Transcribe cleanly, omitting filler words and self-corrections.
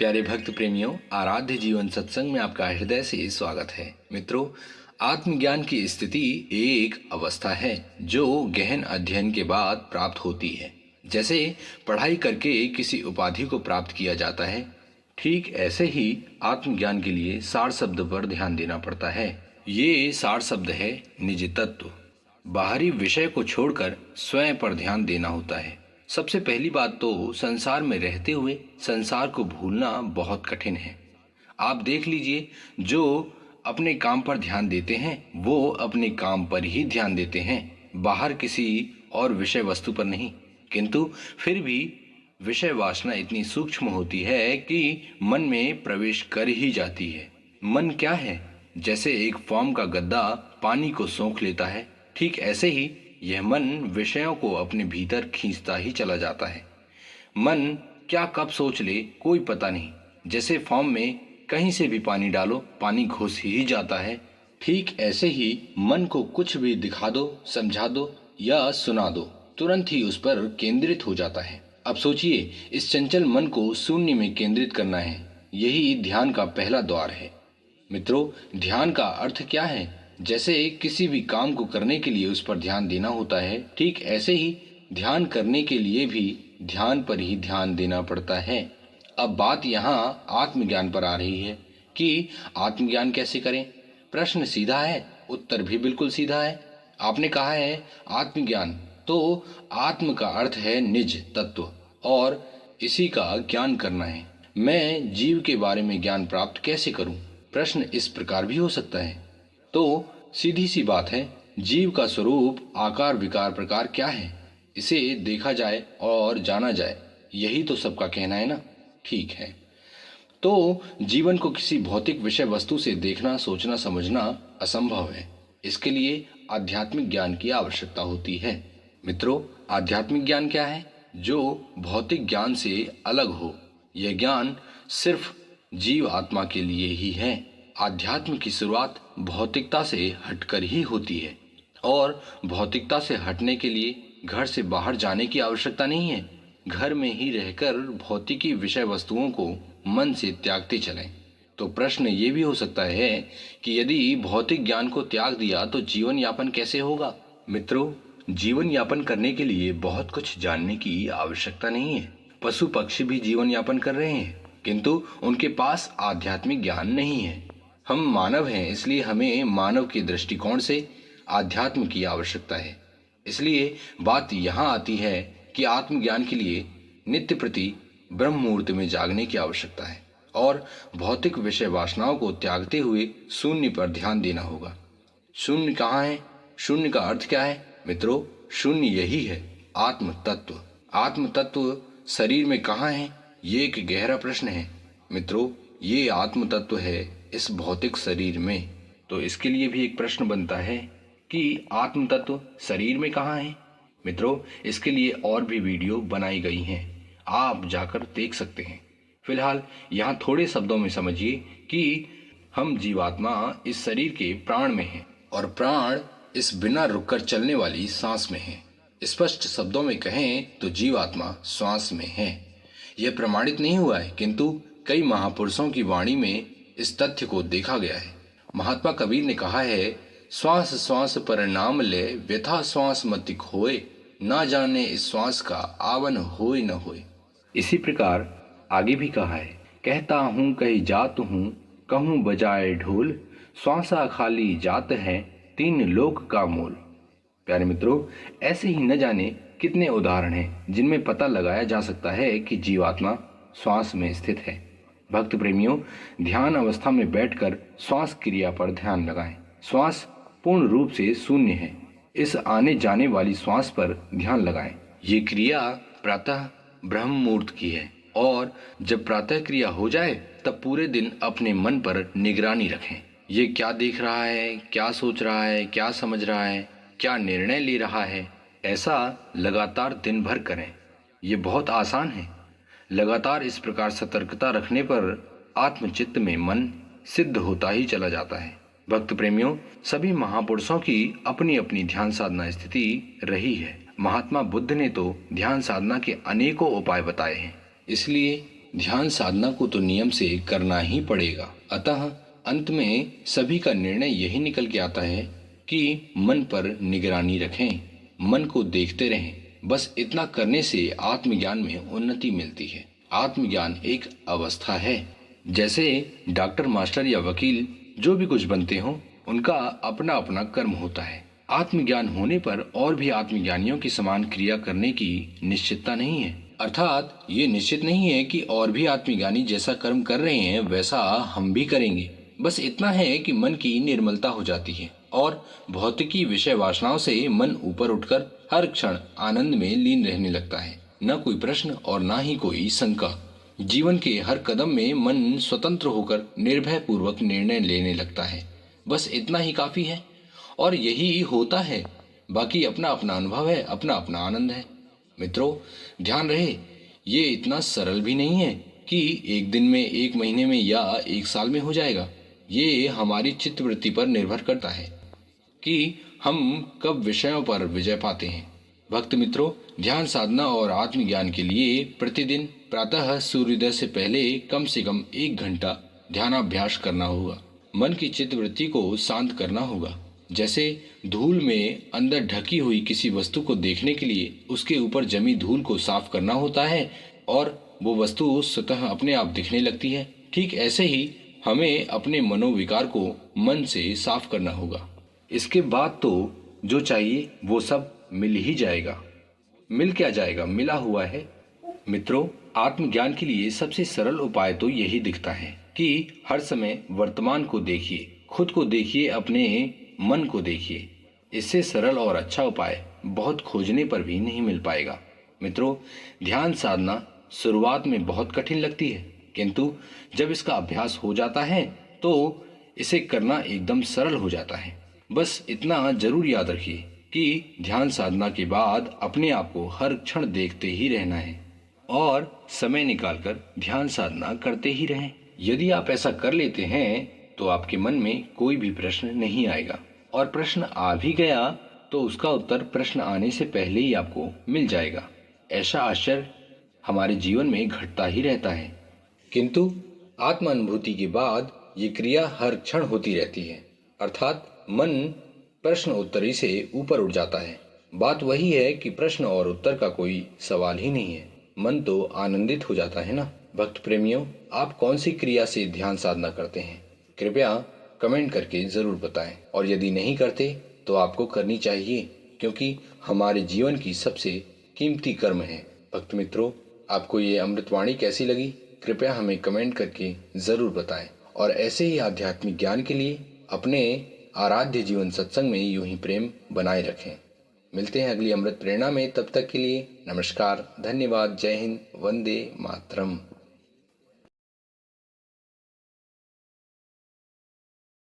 प्यारे भक्त प्रेमियों, आराध्य जीवन सत्संग में आपका हृदय से स्वागत है। मित्रों, आत्मज्ञान की स्थिति एक अवस्था है जो गहन अध्ययन के बाद प्राप्त होती है। जैसे पढ़ाई करके किसी उपाधि को प्राप्त किया जाता है, ठीक ऐसे ही आत्मज्ञान के लिए सार शब्द पर ध्यान देना पड़ता है। ये सार शब्द है निज तत्व। बाहरी विषय को छोड़कर स्वयं पर ध्यान देना होता है। सबसे पहली बात तो संसार में रहते हुए संसार को भूलना बहुत कठिन है। आप देख लीजिए, जो अपने काम पर ध्यान देते हैं वो अपने काम पर ही ध्यान देते हैं, बाहर किसी और विषय वस्तु पर नहीं। किंतु फिर भी विषय वासना इतनी सूक्ष्म होती है कि मन में प्रवेश कर ही जाती है। मन क्या है? जैसे एक फॉर्म का गद्दा पानी को सोख लेता है, ठीक ऐसे ही यह मन विषयों को अपने भीतर खींचता ही चला जाता है। मन क्या कब सोच ले कोई पता नहीं। जैसे फॉर्म में कहीं से भी पानी डालो, पानी घुस ही जाता है। ठीक ऐसे ही मन को कुछ भी दिखा दो, समझा दो या सुना दो, तुरंत ही उस पर केंद्रित हो जाता है। अब सोचिए, इस चंचल मन को शून्य में केंद्रित करना है। यही ध्यान का पहला द्वार है। मित्रों, ध्यान का अर्थ क्या है? जैसे किसी भी काम को करने के लिए उस पर ध्यान देना होता है, ठीक ऐसे ही ध्यान करने के लिए भी ध्यान पर ही ध्यान देना पड़ता है। अब बात यहाँ आत्मज्ञान पर आ रही है कि आत्मज्ञान कैसे करें। प्रश्न सीधा है, उत्तर भी बिल्कुल सीधा है। आपने कहा है आत्मज्ञान, तो आत्म का अर्थ है निज तत्व और इसी का ज्ञान करना है। मैं जीव के बारे में ज्ञान प्राप्त कैसे करूं? प्रश्न इस प्रकार भी हो सकता है। तो सीधी सी बात है, जीव का स्वरूप, आकार, विकार, प्रकार क्या है, इसे देखा जाए और जाना जाए, यही तो सबका कहना है ना। ठीक है, तो जीवन को किसी भौतिक विषय वस्तु से देखना, सोचना, समझना असंभव है। इसके लिए आध्यात्मिक ज्ञान की आवश्यकता होती है। मित्रों, आध्यात्मिक ज्ञान क्या है? जो भौतिक ज्ञान से अलग हो। यह ज्ञान सिर्फ जीव आत्मा के लिए ही है। आध्यात्म की शुरुआत भौतिकता से हटकर ही होती है और भौतिकता से हटने के लिए घर से बाहर जाने की आवश्यकता नहीं है। घर में ही रहकर भौतिकी विषय वस्तुओं को मन से त्यागते चलें। तो प्रश्न ये भी हो सकता है कि यदि भौतिक ज्ञान को त्याग दिया तो जीवन यापन कैसे होगा? मित्रों, जीवन यापन करने के लिए बहुत कुछ जानने की आवश्यकता नहीं है। पशु पक्षी भी जीवन यापन कर रहे हैं, किंतु उनके पास आध्यात्मिक ज्ञान नहीं है। हम मानव हैं, इसलिए हमें मानव के दृष्टिकोण से आध्यात्म की आवश्यकता है। इसलिए बात यहाँ आती है कि आत्मज्ञान के लिए नित्य प्रति ब्रह्म मुहूर्त में जागने की आवश्यकता है और भौतिक विषय वासनाओं को त्यागते हुए शून्य पर ध्यान देना होगा। शून्य कहाँ है? शून्य का अर्थ क्या है? मित्रों, शून्य यही है आत्म तत्व। आत्म तत्व शरीर में कहाँ है? ये एक गहरा प्रश्न है। मित्रों, ये आत्म तत्व है इस भौतिक शरीर में। तो इसके लिए भी एक प्रश्न बनता है कि आत्म तत्व शरीर में कहाँ है? मित्रों, इसके लिए और भी वीडियो बनाई गई हैं, आप जाकर देख सकते हैं। फिलहाल यहाँ थोड़े शब्दों में समझिए कि हम जीवात्मा इस शरीर के प्राण में हैं और प्राण इस बिना रुककर चलने वाली सांस में है। स्पष्ट शब्दों में कहें तो जीवात्मा श्वास में है। यह प्रमाणित नहीं हुआ है, किंतु कई महापुरुषों की वाणी में इस तथ्य को देखा गया है। महात्मा कबीर ने कहा है, श्वास श्वास पर नाम ले, व्यथा श्वास मति खोए, ना जाने इस श्वास का आवन होए न होए। इसी प्रकार आगे भी कहा है, कहता हूँ कहीं जात हूँ, कहूँ बजाए ढोल, श्वासा खाली जात है, तीन लोक का मोल। प्यारे मित्रों, ऐसे ही न जाने कितने उदाहरण हैं जिनमें पता लगाया जा सकता है कि जीवात्मा श्वास में स्थित है। भक्त प्रेमियों, ध्यान अवस्था में बैठकर श्वास क्रिया पर ध्यान लगाएं। श्वास पूर्ण रूप से शून्य है। इस आने जाने वाली श्वास पर ध्यान लगाएं। ये क्रिया प्रातः ब्रह्म मुहूर्त की है और जब प्रातः क्रिया हो जाए तब पूरे दिन अपने मन पर निगरानी रखें। ये क्या देख रहा है, क्या सोच रहा है, क्या समझ रहा है, क्या निर्णय ले रहा है, ऐसा लगातार दिन भर करें। ये बहुत आसान है। लगातार इस प्रकार सतर्कता रखने पर आत्मचित्त में मन सिद्ध होता ही चला जाता है। भक्त प्रेमियों, सभी महापुरुषों की अपनी अपनी ध्यान साधना स्थिति रही है। महात्मा बुद्ध ने तो ध्यान साधना के अनेकों उपाय बताए हैं। इसलिए ध्यान साधना को तो नियम से करना ही पड़ेगा। अतः अंत में सभी का निर्णय यही निकल के आता है कि मन पर निगरानी रखें, मन को देखते रहें। बस इतना करने से आत्मज्ञान में उन्नति मिलती है। आत्मज्ञान एक अवस्था है। जैसे डॉक्टर, मास्टर या वकील जो भी कुछ बनते हों, उनका अपना अपना कर्म होता है। आत्मज्ञान होने पर और भी आत्मज्ञानियों की समान क्रिया करने की निश्चितता नहीं है। अर्थात ये निश्चित नहीं है कि और भी आत्मज्ञानी जैसा कर्म कर रहे हैं वैसा हम भी करेंगे। बस इतना है कि मन की निर्मलता हो जाती है और भौतिकी विषय वासनाओं से मन ऊपर उठकर हर क्षण आनंद में लीन रहने लगता है। न कोई प्रश्न और न ही कोई शंका। जीवन के हर कदम में मन स्वतंत्र होकर निर्भय पूर्वक निर्णय लेने लगता है। बस इतना ही काफी है और यही होता है। बाकी अपना अपना अनुभव है, अपना अपना आनंद है। मित्रों, ध्यान रहे, ये इतना सरल भी नहीं है कि एक दिन में, एक महीने में या एक साल में हो जाएगा। ये हमारी चित्तवृत्ति पर निर्भर करता है कि हम कब विषयों पर विजय पाते हैं। भक्त मित्रों, ध्यान साधना और आत्मज्ञान के लिए प्रतिदिन प्रातः सूर्योदय से पहले कम से कम 1 घंटा ध्यानाभ्यास करना होगा। मन की चित्तवृत्ति को शांत करना होगा। जैसे धूल में अंदर ढकी हुई किसी वस्तु को देखने के लिए उसके ऊपर जमी धूल को साफ करना होता है और वो वस्तु स्वतः अपने आप दिखने लगती है, ठीक ऐसे ही हमें अपने मनोविकार को मन से साफ करना होगा। इसके बाद तो जो चाहिए वो सब मिल ही जाएगा। मिल क्या जाएगा, मिला हुआ है। मित्रों, आत्मज्ञान के लिए सबसे सरल उपाय तो यही दिखता है कि हर समय वर्तमान को देखिए, खुद को देखिए, अपने मन को देखिए। इससे सरल और अच्छा उपाय बहुत खोजने पर भी नहीं मिल पाएगा। मित्रों, ध्यान साधना शुरुआत में बहुत कठिन लगती है, किंतु जब इसका अभ्यास हो जाता है तो इसे करना एकदम सरल हो जाता है। बस इतना जरूर याद रखिए कि ध्यान साधना के बाद अपने आप को हर क्षण देखते ही रहना है और समय निकालकर ध्यान साधना करते ही रहें। यदि आप ऐसा कर लेते हैं तो आपके मन में कोई भी प्रश्न नहीं आएगा, और प्रश्न आ भी गया तो उसका उत्तर प्रश्न आने से पहले ही आपको मिल जाएगा। ऐसा आश्चर्य हमारे जीवन में घटता ही रहता है, किंतु आत्म अनुभूति के बाद ये क्रिया हर क्षण होती रहती है। अर्थात मन प्रश्न उत्तरी से ऊपर उठ जाता है। बात वही है कि प्रश्न और उत्तर का कोई सवाल ही नहीं है। मन तो आनंदित हो जाता है ना। भक्त प्रेमियों, आप कौन सी क्रिया से ध्यान साधना करते हैं? कृपया कमेंट करके जरूर बताएं, और यदि नहीं करते तो आपको करनी चाहिए, क्योंकि हमारे जीवन की सबसे कीमती कर्म है। भक्त मित्रों, आपको ये अमृतवाणी कैसी लगी? कृपया हमें कमेंट करके जरूर बताएं, और ऐसे ही आध्यात्मिक ज्ञान के लिए अपने आराध्य जीवन सत्संग में यूं ही प्रेम बनाए रखें। मिलते हैं अगली अमृत प्रेरणा में। तब तक के लिए नमस्कार, धन्यवाद, जय हिंद, वंदे मातरम।